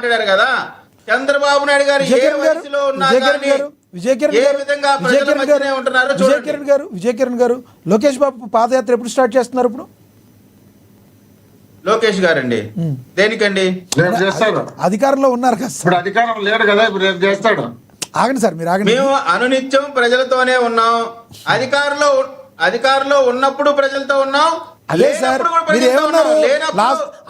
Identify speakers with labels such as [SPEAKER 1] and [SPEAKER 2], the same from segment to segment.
[SPEAKER 1] మాట్లాడారు కదా. చంద్రబాబు నాయుడు గారు ఏ వయసులో ఉన్నా కానీ ఏ విధంగా ప్రజల మధ్యనే ఉంటున్నారో చూడండి.
[SPEAKER 2] విజయ్ కిరణ్ గారు లోకేష్ బాబు పాదయాత్ర ఎప్పుడు స్టార్ట్ చేస్తున్నారు? ఇప్పుడు
[SPEAKER 1] లోకేష్ గారండి దేనికండి?
[SPEAKER 2] అధికారంలో ఉన్నారు కదా,
[SPEAKER 3] ఇప్పుడు అధికారం లేడు కదా, ఇప్పుడు రేపు చేస్తాడు.
[SPEAKER 2] ఆగండి సార్, మీరు ఆగండి.
[SPEAKER 1] మేము అనునిత్యం ప్రజలతోనే ఉన్నాం. అధికారంలో ఉన్నప్పుడు ప్రజలతో ఉన్నాం.
[SPEAKER 2] అదే సార్, మీరు ఏమన్నారు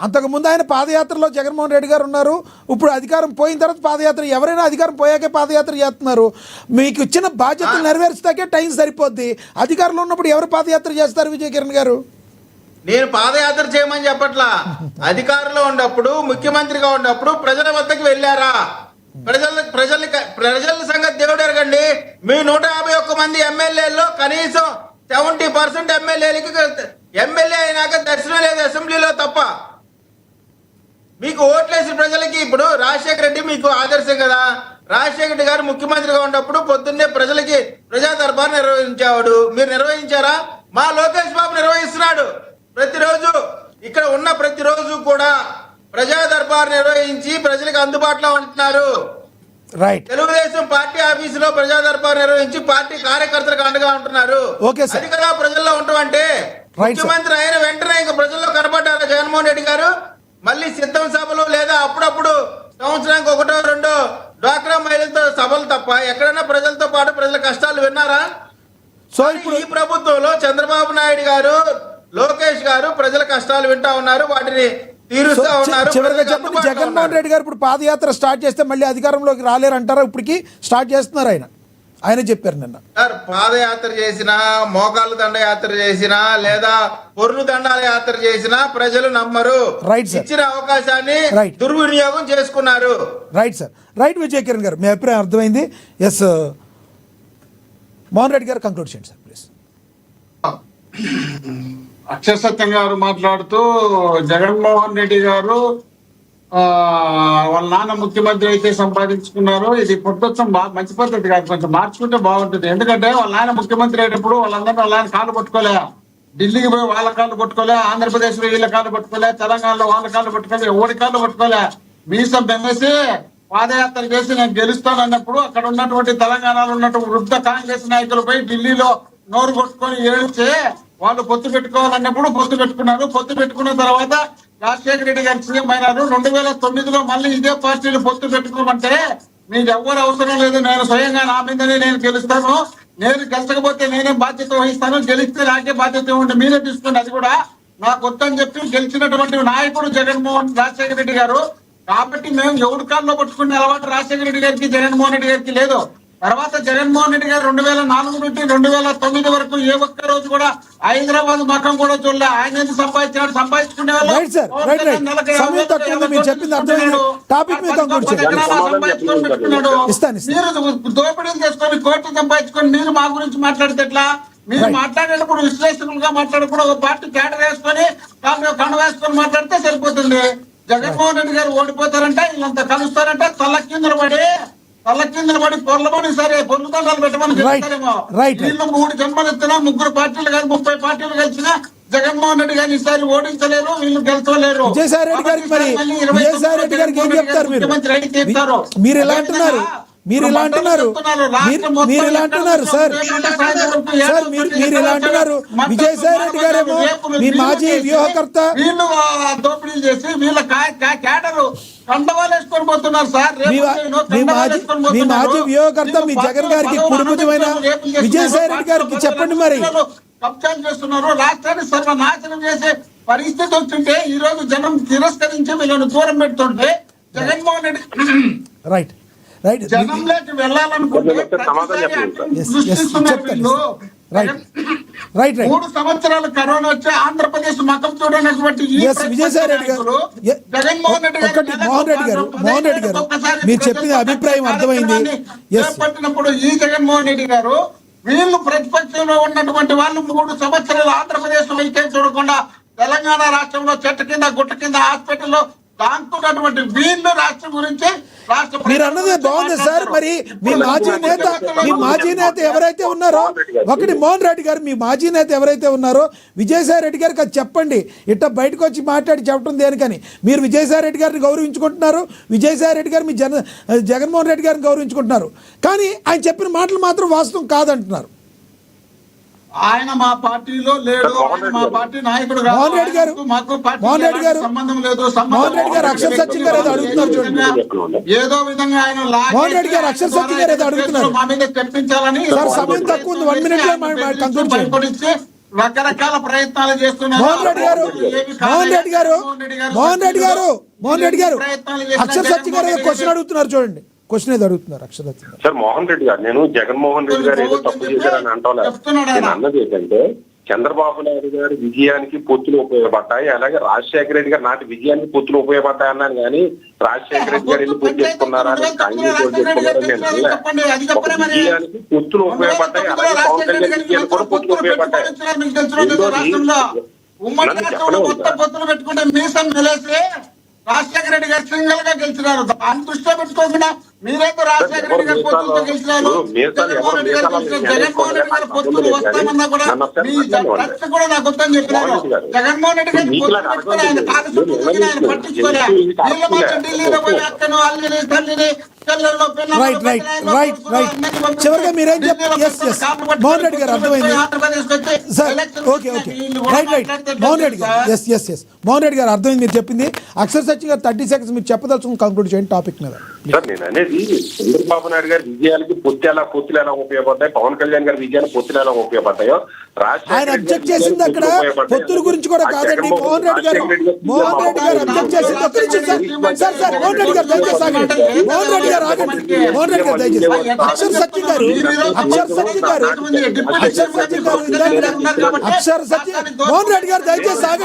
[SPEAKER 2] అంతకు ముందు ఆయన పాదయాత్రలో జగన్మోహన్ రెడ్డి గారు ఉన్నారు, ఇప్పుడు అధికారం పోయిన తర్వాత పాదయాత్ర. ఎవరైనా అధికారం పోయాకే పాదయాత్ర చేస్తున్నారు. మీకు ఇచ్చిన బాధ్యతలు నెరవేర్చడాకే టైం సరిపోద్ది. అధికారంలో ఉన్నప్పుడు ఎవరు పాదయాత్ర చేస్తారు విజయ్ కిరణ్ గారు?
[SPEAKER 1] నేను పాదయాత్ర చేయమని చెప్పట్లా. అధికారంలో ఉన్నప్పుడు ముఖ్యమంత్రిగా ఉన్నప్పుడు ప్రజల వద్దకు వెళ్ళారా? ప్రజల సంగతి దేవుడు ఎరగండి. మీ 151 మంది ఎమ్మెల్యేల్లో కనీసం 70% ఎమ్మెల్యే అయినాక దర్శనం లేదు అసెంబ్లీలో తప్ప. మీకు ఓట్లేసి ప్రజలకి ఇప్పుడు రాజశేఖర రెడ్డి మీకు ఆదర్శం కదా. రాజశేఖర రెడ్డి గారు ముఖ్యమంత్రిగా ఉన్నప్పుడు పొద్దున్నే ప్రజలకి ప్రజా దర్బార్ నిర్వహించేవాడు. మీరు నిర్వహించారా? మా లోకేష్ బాబు నిర్వహిస్తున్నాడు. ప్రతిరోజు ఇక్కడ ఉన్న ప్రతిరోజు కూడా ప్రజా దర్బార్ నిర్వహించి ప్రజలకు అందుబాటులో ఉంటున్నారు. తెలుగుదేశం పార్టీ ఆఫీసులో ప్రజా దర్బార్ నిర్వహించి పార్టీ కార్యకర్తలకు అండగా ఉంటున్నారు. అది కదా ప్రజల్లో ఉంటామంటే. ముఖ్యమంత్రి అయిన వెంటనే ఇంకా ప్రజల్లో కనబడ్డారు జగన్మోహన్ రెడ్డి గారు. మళ్ళీ సిద్ధం సభలు లేదా అప్పుడప్పుడు సంవత్సరానికి 1-2 డ్వాక్రా మహిళలతో సభలు తప్ప ఎక్కడైనా ప్రజలతో పాటు ప్రజల కష్టాలు విన్నారా? సో ఇప్పుడు ఈ ప్రభుత్వంలో చంద్రబాబు నాయుడు గారు, లోకేష్ గారు ప్రజల కష్టాలు వింటా ఉన్నారు, వాటిని తీరుస్తా ఉన్నారు.
[SPEAKER 2] చివరిగా చెప్పండి, జగన్మోహన్ రెడ్డి గారు ఇప్పుడు పాదయాత్ర స్టార్ట్ చేస్తే మళ్ళీ అధికారంలోకి రాలేరు అంటారా? ఇప్పటికి స్టార్ట్ చేస్తున్నారు. ఆయన చెప్పారు నిన్న.
[SPEAKER 1] పాదయాత్ర చేసినా, మోకాళ్ళు దండయాత్ర చేసినా లేదా పొర్లు దండాల యాత్ర చేసినా ప్రజలు నమ్మరు. ఇచ్చిన అవకాశాన్ని దుర్వినియోగం చేసుకున్నారు.
[SPEAKER 2] Right sir, right. Vijay Kiran గారు మీ అభిప్రాయం అర్థమైంది. ఎస్ మోహన్ రెడ్డి గారు కంక్లూడ్ చేయండి సార్ ప్లీజ్.
[SPEAKER 3] అక్షర్ సత్యం గారు మాట్లాడుతూ జగన్మోహన్ రెడ్డి గారు వాళ్ళ నాన్న ముఖ్యమంత్రి అయితే సంపాదించుకున్నారు, ఇది పొట్టొచ్చం మంచి పద్ధతి కాదు, కొంచెం మార్చుకుంటే బాగుంటుంది. ఎందుకంటే వాళ్ళ నాన్న ముఖ్యమంత్రి అయినప్పుడు వాళ్ళందరూ వాళ్ళ ఆయన కాళ్ళు పట్టుకోలే, ఢిల్లీకి పోయి వాళ్ళ కాళ్ళు పట్టుకోలే, ఆంధ్రప్రదేశ్ లో వీళ్ళ కాళ్ళు పట్టుకోలే, తెలంగాణలో వాళ్ళ కాళ్ళు పట్టుకోలే, ఎవరి కాళ్ళు పట్టుకోలే. మీసం బెంగేసి పాదయాత్ర చేసి నేను గెలుస్తాను అన్నప్పుడు అక్కడ ఉన్నటువంటి తెలంగాణలో ఉన్నటువంటి వృద్ధ కాంగ్రెస్ నాయకులపై ఢిల్లీలో నోరు కొట్టుకొని ఏడ్చే వాళ్ళు పొత్తు పెట్టుకోవాలన్నప్పుడు పొత్తు పెట్టుకున్నారు. పొత్తు పెట్టుకున్న తర్వాత రాజశేఖర రెడ్డి గారు సీఎం అయినారు. 2009లో మళ్ళీ ఇదే పార్టీలు పొత్తు పెట్టుకోమంటే మీకు ఎవరు అవసరం లేదు, నేను స్వయంగా నా మీదనే నేను గెలుస్తాను, నేను గెలిచకపోతే నేనే బాధ్యత వహిస్తాను, గెలిస్తే నాకే బాధ్యత ఉంటే మీరే తీసుకోండి, అది కూడా నాకు వద్దని చెప్పి గెలిచినటువంటి నాయకుడు రాజశేఖర రెడ్డి గారు. కాబట్టి మేము ఎవరి కాల్లో పట్టుకునే అలవాటు రాజశేఖర రెడ్డి గారికి, జగన్మోహన్ రెడ్డి గారికి లేదు. తర్వాత జగన్మోహన్ రెడ్డి గారు 2004 నుండి 2009 వరకు ఏ ఒక్క రోజు కూడా హైదరాబాద్ మకం కూడా చూడలే. ఆయన ఎందుకు సంపాదించినాడు? సంపాదించుకునే వాళ్ళు మీరు దోపిడీలు చేసుకొని కోట్లు సంపాదించుకొని మీరు మా గురించి మాట్లాడితే ఎట్లా? మీరు మాట్లాడేటప్పుడు విశ్లేషకులుగా మాట్లాడేటప్పుడు ఒక పార్టీ కేటర్ వేసుకొని కండ వేసుకొని మాట్లాడితే సరిపోతుంది. జగన్మోహన్ రెడ్డి గారు ఓడిపోతారంటే వీళ్ళంతా కలుస్తారంటే తల్ల కిందలు పడి పొర్లమని సరే పొర్లు దండాలు పెట్టమని చెప్తారేమో. వీళ్ళు 3 జన్మలు ఎత్తినా 3 పార్టీలు కానీ 30 పార్టీలు కలిసినా జగన్మోహన్ రెడ్డి గారిని ఈసారి ఓడించలేరు, వీళ్ళు గెలుచలేరు.
[SPEAKER 2] మీరు ఇలా అంటున్నారు సార్, మీరు ఇలా అంటున్నారు. విజయసాయి రెడ్డి గారేమో మీ మాజీ వ్యూహకర్త,
[SPEAKER 3] వీళ్ళు దోపిడీలు చేసి వీళ్ళ కేడరు కండవాలు వేసుకొని పోతున్నారు సార్.
[SPEAKER 2] మీ మాజీ వ్యూహకర్త మీ జగన్ గారికి కుటుంబమైన విజయసాయి రెడ్డి గారికి చెప్పండి. మరి
[SPEAKER 3] కబ్జాలు చేస్తున్నారు, రాష్ట్రాన్ని సర్వనాశనం చేసే పరిస్థితి వస్తుంటే ఈ రోజు జనం తిరస్కరించి వీళ్ళని దూరం పెడుతుంటే జగన్మోహన్ రెడ్డి జనంలోకి వెళ్ళాలనుకుంటే 3 సంవత్సరాలు కరోనా వచ్చి ఆంధ్రప్రదేశ్ మకం చూడనటువంటి
[SPEAKER 2] విజయసాయి రెడ్డి గారు, మోహన్ రెడ్డి గారు మీరు చెప్పిన అభిప్రాయం అర్థమైంది.
[SPEAKER 3] చేపట్టినప్పుడు ఈ జగన్మోహన్ రెడ్డి గారు వీళ్ళు ప్రతిపక్షంలో ఉన్నటువంటి వాళ్ళు 3 సంవత్సరాలు ఆంధ్రప్రదేశ్ వైద్యం చూడకుండా తెలంగాణ రాష్ట్రంలో చెట్టు కింద గుట్ట కింద హాస్పిటల్లో దాంతున్నటువంటి వీళ్ళు రాష్ట్రం గురించి రాష్ట్ర
[SPEAKER 2] మీరు అన్నది బాగుంది సార్. మరి మీ మాజీ నేత ఎవరైతే ఉన్నారో మోహన్ రెడ్డి గారు, మీ మాజీ నేత ఎవరైతే ఉన్నారో విజయసాయి రెడ్డి గారికి అది చెప్పండి. ఇట్ట బయటకు వచ్చి మాట్లాడి చెప్పడం దేనికని. మీరు విజయసాయి రెడ్డి గారిని గౌరవించుకుంటున్నారు, విజయసాయి రెడ్డి గారు మీ జగన్మోహన్ రెడ్డి గారిని గౌరవించుకుంటున్నారు, కానీ ఆయన చెప్పిన మాటలు మాత్రం వాస్తవం కాదంటున్నారు.
[SPEAKER 3] ఆయన మా పార్టీలో లేడు, ఆయన మా పార్టీ నాయకుడు కాదు.
[SPEAKER 2] మోహన్ రెడ్డి గారు,
[SPEAKER 3] మాకు
[SPEAKER 2] మోహన్ రెడ్డి గారు,
[SPEAKER 3] సంబంధం లేదు.
[SPEAKER 2] మోహన్ రెడ్డి గారు అక్షర సత్యం గారు ఏదో అడుగుతున్నారు చూడండి.
[SPEAKER 3] ఏదో విధంగా ఆయన
[SPEAKER 2] మోహన్ రెడ్డి గారు అక్షర సత్యం గారు ఏదో అడుగుతున్నారు.
[SPEAKER 3] మా మీద తెప్పించాలని
[SPEAKER 2] సార్ సమయం తక్కువ ఉంది, 1 minute లో కంక్లూడ్ చేయండి.
[SPEAKER 3] భయపడించి రకరకాల ప్రయత్నాలు చేస్తున్నారు.
[SPEAKER 2] మోహన్ రెడ్డి గారు అక్షర సత్యం గారు ఏదో క్వశ్చన్ అడుగుతున్నారు చూడండి. క్వశ్చన్ ఏదో అడుగుతున్నారు అక్షర సత్యం గారు.
[SPEAKER 4] సార్ మోహన్ రెడ్డి గారు, నేను జగన్మోహన్ రెడ్డి గారు ఏదో తప్పు చేశారని అంటలేదు. నేను అన్నది ఏంటంటే చంద్రబాబు నాయుడు గారి విజయానికి పొత్తులు ఉపయోగపడ్డాయి, అలాగే రాజశేఖర రెడ్డి గారు నాటి విజయానికి పొత్తులు ఉపయోగపడ్డాయి అన్నాను. కానీ రాజశేఖర రెడ్డి గారు ఎందుకు పొత్తు చేసుకున్నారా, కాంగ్రెస్ వాళ్ళు చేసుకున్నారని నేను అనలే. ఒక విజయానికి పొత్తులు ఉపయోగపడ్డాయి, అలాగే పవన్ కళ్యాణ్ విజయానికి కూడా పొత్తులు ఉపయోగపడ్డాయి.
[SPEAKER 3] ఉమ్మడి రాష్ట్రంలో కొత్త పొత్తులు పెట్టుకుంటే మీసం నిలేసి రాజశేఖర రెడ్డి గారు సింగల్ గా గెలిచినారు. దాన్ని దృష్టిలో పెట్టుకోకుండా మీరైతే రాజశేఖర రెడ్డి గారు పొత్తులతో గెలిచినారు, జగన్మోహన్ రెడ్డి గారు గెలిచినారు. జగన్మోహన్ రెడ్డి గారు పొత్తులు వస్తామన్నా కూడా మీ ఖర్చు కూడా నాకు వద్దని చెప్పినారు. జగన్మోహన్ రెడ్డి గారు పొత్తులు పెట్టుకుని ఆయన కాలు చుట్టూ ఆయన పట్టించుకోలే. వీళ్ళ మధ్య ఢిల్లీలో పోయి అక్కను అల్లిని తల్లిని
[SPEAKER 2] చివరిగా మీరేం చెప్తారు? మోహన్ రెడ్డి గారు అర్థమైంది సార్. ఓకే మోహన్ రెడ్డి గారు మోహన్ రెడ్డి గారు అర్థమైంది మీరు చెప్పింది. అక్షర సత్యం గారు 30 seconds మీరు చెప్పదలుచుకుని కంక్లూడ్ చేయండి టాపిక్ మీద.
[SPEAKER 4] సార్ నేను అనేది చంద్రబాబు నాయుడు గారి విజయానికి పొత్తులు ఎలా ఉపయోగపడతాయి, పవన్ కళ్యాణ్ గారి విజయానికి పొత్తులు ఎలా ఉపయోగపడతాయో
[SPEAKER 2] ఆయన అబ్జెక్ట్ చేసింది అక్కడ పొత్తుల గురించి కూడా కాదండి. మోహన్ రెడ్డి గారు అబ్జెక్ట్ చేసింది సార్. మోహన్ రెడ్డి గారు దయచేసి ఆగండి. మోహన్ రెడ్డి గారు ఆగండి. మోహన్ రెడ్డి గారు దయచేసి. అక్షర సత్యం గారు మోహన్ రెడ్డి గారు దయచేసి ఆగండి.